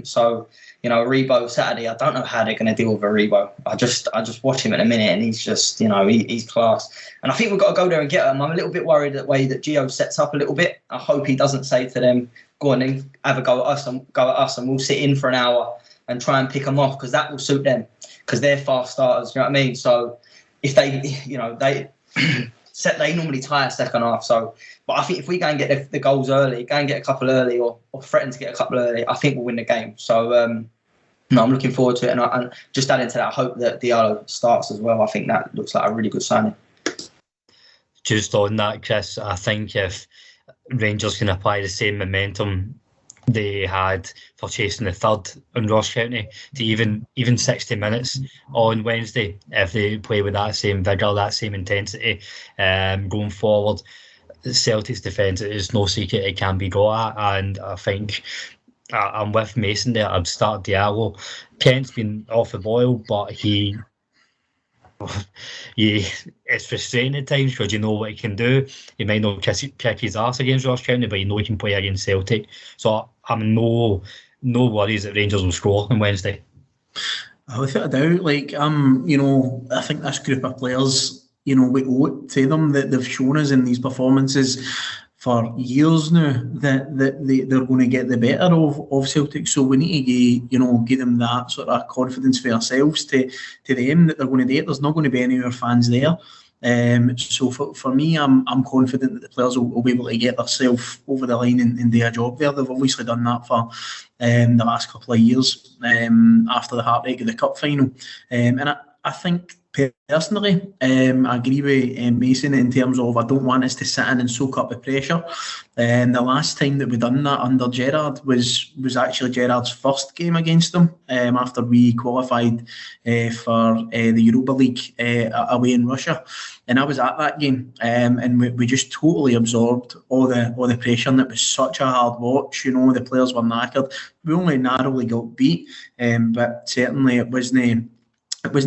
So Rebo Saturday, I don't know how they're going to deal with Rebo. I just watch him in a minute, and he's just he's class. And I think we've got to go there and get him. I'm a little bit worried the way that Gio sets up a little bit. I hope he doesn't say to them, go on and have a go at us, and we'll sit in for an hour and try and pick them off, because that will suit them, because they're fast starters. You know what I mean? So if they they normally tie a second half. So, but I think if we go and get the goals early, go and get a couple early, or threaten to get a couple early, I think we'll win the game. So I'm looking forward to it, and just adding to that, I hope that Diallo starts as well. I think that looks like a really good signing. just on that, Chris, I think if Rangers can apply the same momentum they had for chasing the third on Ross County to even 60 minutes on Wednesday, if they play with that same vigour, that same intensity going forward, Celtic's defence is no secret, it can be got at, and I think I'm with Mason there. I'd start Diallo. Kent's been off the boil, but it's frustrating at times because you know what he can do. He might not kick his ass against Ross County, but you know he can play against Celtic. So I'm no worries that Rangers will score on Wednesday. Without a doubt, I think this group of players, we owe it to them that they've shown us in these performances for years now that they're going to get the better of Celtic. So we need to give them that sort of confidence for ourselves to them that they're going to do it. There's not going to be any of our fans there. So for me, I'm confident that the players will be able to get themselves over the line and do a job there. They've obviously done that for the last couple of years after the heartbreak of the cup final. And I think personally, I agree with Mason in terms of I don't want us to sit in and soak up the pressure. The last time that we done that under Gerrard was actually Gerrard's first game against them after we qualified for the Europa League away in Russia, and I was at that game, and we just totally absorbed all the pressure, and it was such a hard watch. The players were knackered. We only narrowly got beat, but certainly it wasn't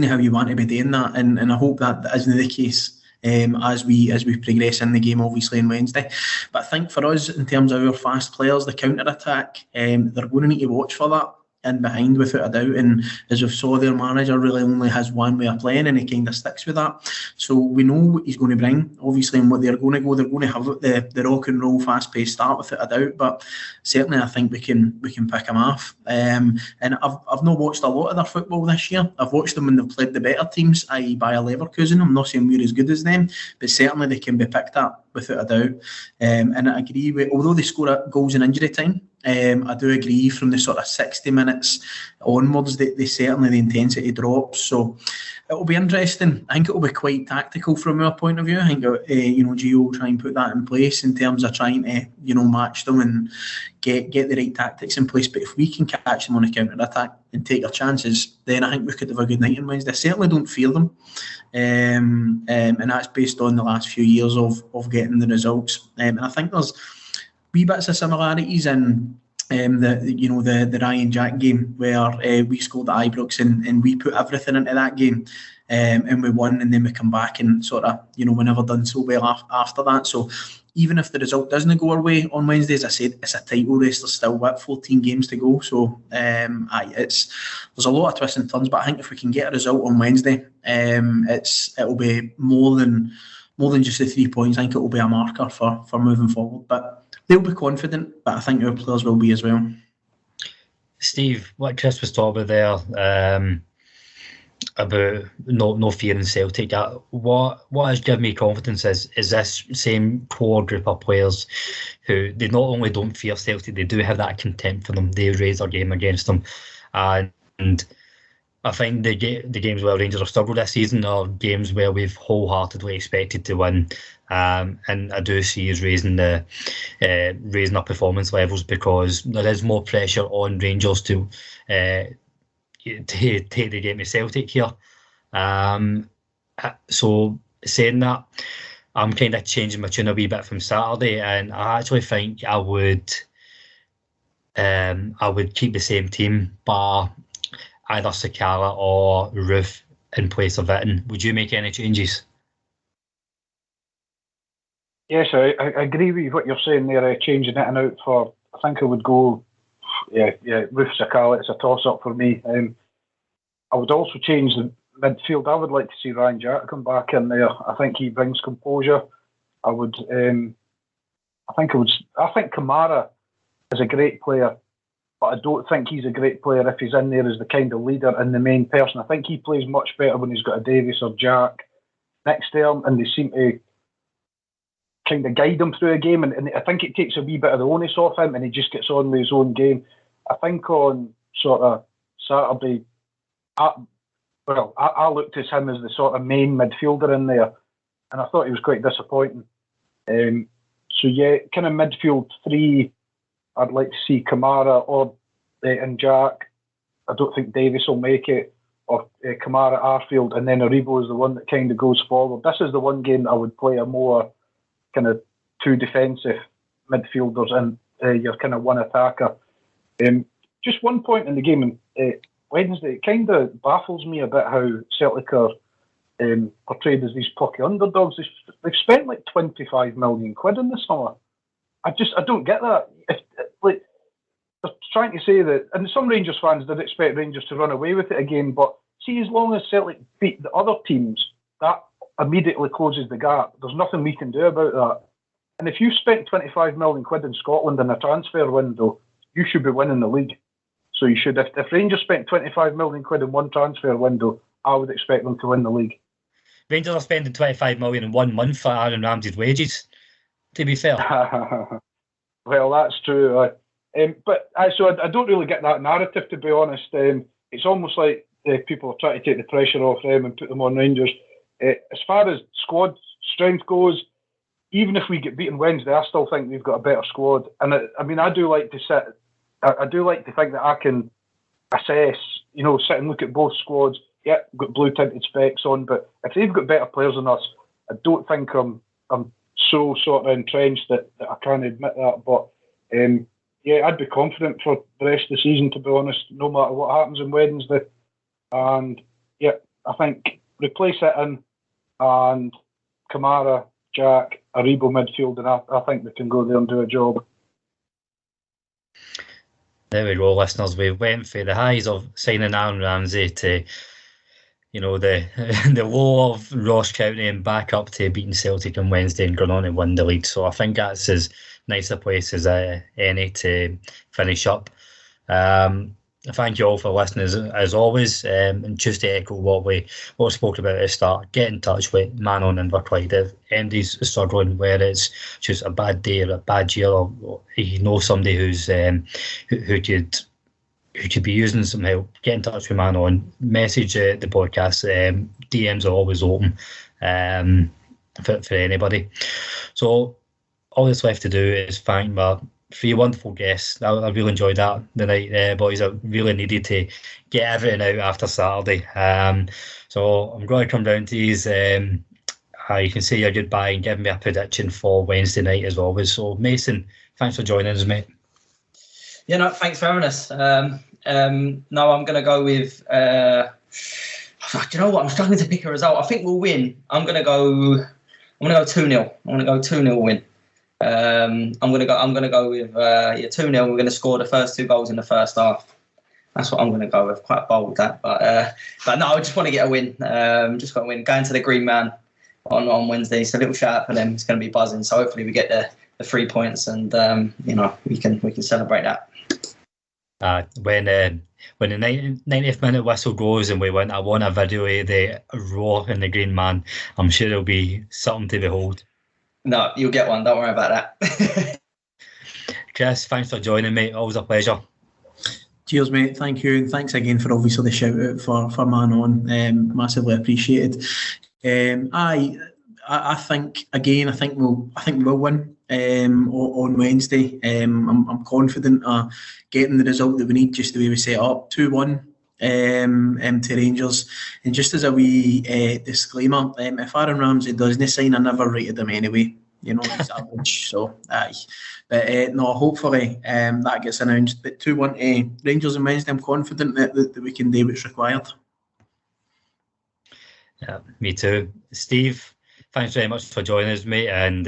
how you want to be doing that, and I hope that isn't the case as we progress in the game, obviously on Wednesday. But I think for us, in terms of our fast players, the counter attack, they're going to need to watch for that in behind without a doubt. And as we've saw, their manager really only has one way of playing, and he kind of sticks with that. So we know what he's going to bring, obviously, and what they're going to go. They're going to have the rock and roll, fast paced start without a doubt. But certainly, I think we can pick them off. And I've not watched a lot of their football this year. I've watched them when they've played the better teams, i.e. Bayer Leverkusen. I'm not saying we're as good as them, but certainly they can be picked up without a doubt. And I agree with, although they score goals in injury time, I do agree from the sort of 60 minutes onwards that certainly the intensity drops. So it'll be interesting. I think it'll be quite tactical from our point of view. I think Gio will try and put that in place in terms of trying to match them and get the right tactics in place. But if we can catch them on a counter attack and take our chances, then I think we could have a good night on Wednesday. I certainly don't fear them, and that's based on the last few years of getting the results. And I think there's wee bits of similarities in the Ryan Jack game where we scored at Ibrox and we put everything into that game, and we won, and then we come back and sort of we never done so well after that. So even if the result doesn't go our way on Wednesday, as I said, it's a title race. There's still 14 games to go. So there's a lot of twists and turns, but I think if we can get a result on Wednesday, it'll be more than just the 3 points. I think it will be a marker for moving forward. But they'll be confident, but I think our players will be as well. Steve, what Chris was talking about there, about no fear in Celtic, what has given me confidence is this same core group of players who they not only don't fear Celtic, they do have that contempt for them. They raise their game against them, and I think the games where Rangers have struggled this season are games where we've wholeheartedly expected to win. And I do see us raising our performance levels because there is more pressure on Rangers to take the game to Celtic here. So saying that, I'm kind of changing my tune a wee bit from Saturday, and I actually think I would keep the same team, bar either Sakala or Roof in place of Itten. Would you make any changes? Yes, I agree with what you're saying there, changing it and out for, I think I would go, Roof Sakala. It's a toss-up for me. I would also change the midfield. I would like to see Ryan Jack come back in there. I think he brings composure. I think Kamara is a great player, but I don't think he's a great player if he's in there as the kind of leader and the main person. I think he plays much better when he's got a Davies or Jack next to him, and they seem to kind of guide him through a game, and I think it takes a wee bit of the onus off him and he just gets on with his own game. I think on sort of Saturday, I looked at him as the sort of main midfielder in there, and I thought he was quite disappointing. So yeah, kind of midfield three, I'd like to see Kamara or and Jack. I don't think Davis will make it, or Kamara, Arfield, and then Aribo is the one that kind of goes forward. This is the one game that I would play a more kind of two defensive midfielders and your kind of one attacker. Just one point in the game on Wednesday, it kind of baffles me a bit how Celtic are portrayed as these plucky underdogs. They've spent like 25 million quid in the summer. I don't get that. Like, they're trying to say that, and some Rangers fans did expect Rangers to run away with it again, but see, as long as Celtic beat the other teams, that immediately closes the gap. There's nothing we can do about that. And if you spent 25 million quid in Scotland in a transfer window, you should be winning the league. So you should, if Rangers spent 25 million quid in one transfer window, I would expect them to win the league. Rangers are spending 25 million in 1 month for Aaron Ramsey's wages, to be fair. Well, that's true. But I don't really get that narrative, to be honest. It's almost like people are trying to take the pressure off them and put them on Rangers. As far as squad strength goes, even if we get beaten Wednesday, I still think we've got a better squad. And I do like to think that I can assess, sit and look at both squads. Yeah, got blue tinted specs on, but if they've got better players than us, I don't think I'm so sort of entrenched that I can't admit that. But yeah, I'd be confident for the rest of the season, to be honest, no matter what happens on Wednesday. And yeah, I think replace it in and Kamara, Jack, Aribo midfield, and I think they can go there and do a job. There we go, listeners. We went through the highs of signing Aaron Ramsey to, the low of Ross County and back up to beating Celtic on Wednesday and going on to win the league. So I think that's as nice a place as any to finish up. Thank you all for listening as always. And just to echo what we spoke about at the start, get in touch with Manon and Inverclyde if anybody's struggling, where it's just a bad day or a bad year, or you know somebody who's who could be using some help. Get in touch with Manon, message the podcast. DMs are always open for anybody. So all that's left to do is thank my 3 wonderful guests. I really enjoyed that the night, boys. I really needed to get everything out after Saturday. So I'm going to come down to these. You can say your goodbye and give me a prediction for Wednesday night as always. So Mason, thanks for joining us, mate. Yeah, no, thanks for having us. No, I'm going to go with. Do you know what? I'm struggling to pick a result. I think we'll win. I'm going to go 2-0. I'm going to go 2-0 win. I'm gonna go with 2-0. We're gonna score the first 2 goals in the first half. That's what I'm gonna go with. Quite bold with that, but no, I just want to get a win. Just got to win. Going to the Green Man on Wednesday. So a little shout out for them. It's gonna be buzzing. So hopefully we get the 3 points and we can celebrate that. When the 90th minute whistle goes and we win, I want a video of the roar in the Green Man. I'm sure it'll be something to behold. No, you'll get one. Don't worry about that. Chris, thanks for joining me. Always a pleasure. Cheers, mate. Thank you. And thanks again for obviously the shout out for Manon. Massively appreciated. I think we'll win on Wednesday. I'm confident of getting the result that we need, just the way we set up. 2-1 to Rangers. And just as a wee disclaimer, if Aaron Ramsey doesn't sign, I never rated him anyway. He's average. So aye. But no, hopefully that gets announced. But 2-1 to Rangers on Wednesday. I'm confident that we can do what's required. Yeah, me too. Steve, thanks very much for joining us, mate. And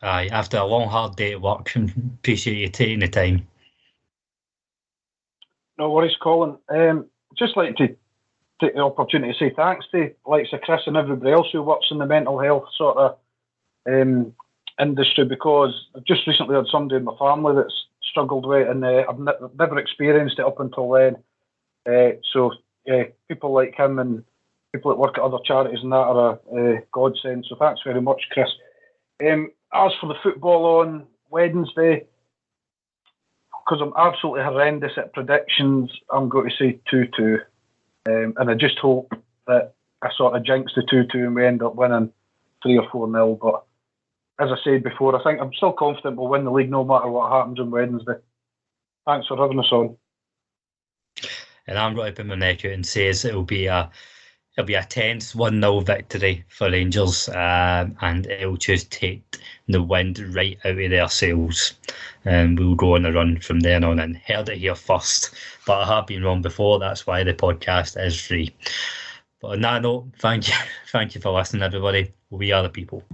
after a long, hard day at work, appreciate you taking the time. No worries, Colin. Just like to take the opportunity to say thanks to likes of Chris and everybody else who works in the mental health sort of industry, because I've just recently had somebody in my family that's struggled with it, and I've never experienced it up until then. So people like him and people that work at other charities and that are a godsend. So thanks very much, Chris. As for the football on Wednesday, because I'm absolutely horrendous at predictions, I'm going to say 2-2. And I just hope that I sort of jinxed the 2-2 and we end up winning 3 or 4-0. But as I said before, I think I'm still confident we'll win the league no matter what happens on Wednesday. Thanks for having us on. And I'm going to put my neck out and say it'll be a tense 1-0 victory for Rangers, and it'll just take the wind right out of their sails, and we'll go on a run from then on. And heard it here first, but I have been wrong before. That's why the podcast is free. But on that note, thank you for listening, everybody. We are the people.